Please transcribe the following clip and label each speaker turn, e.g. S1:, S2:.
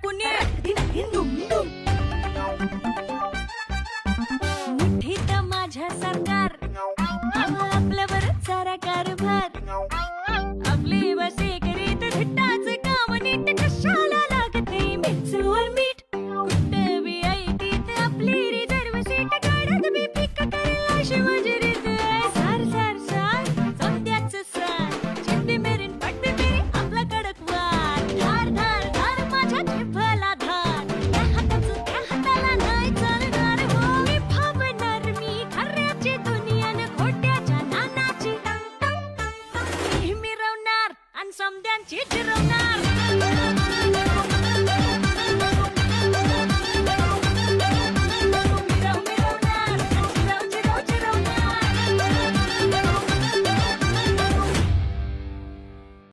S1: कुणी मुठीत माझ्या सरकार आपल्यावर सारा कारभार आपली बसे करीत धिट्टाच काम नीट कशाला लागते मिरचीवर मीठ कुठे बी ऐटीत आपली रिझर्व सीट गाड्यात बी पिक करेल अशी माझी रीत सार सार सार सौद्याच सार चिंबी मेरीन पट्टी मेरी आपला कडक वार धार धार धार माझ्या जिभला धार त्या हाताचं त्या हाताला नाही चालणार हो मी भावणार मी खऱ्याची दुनिया न खोट्याच्या नानाची मी मिरवणार आणि समद्यांची जिरवणार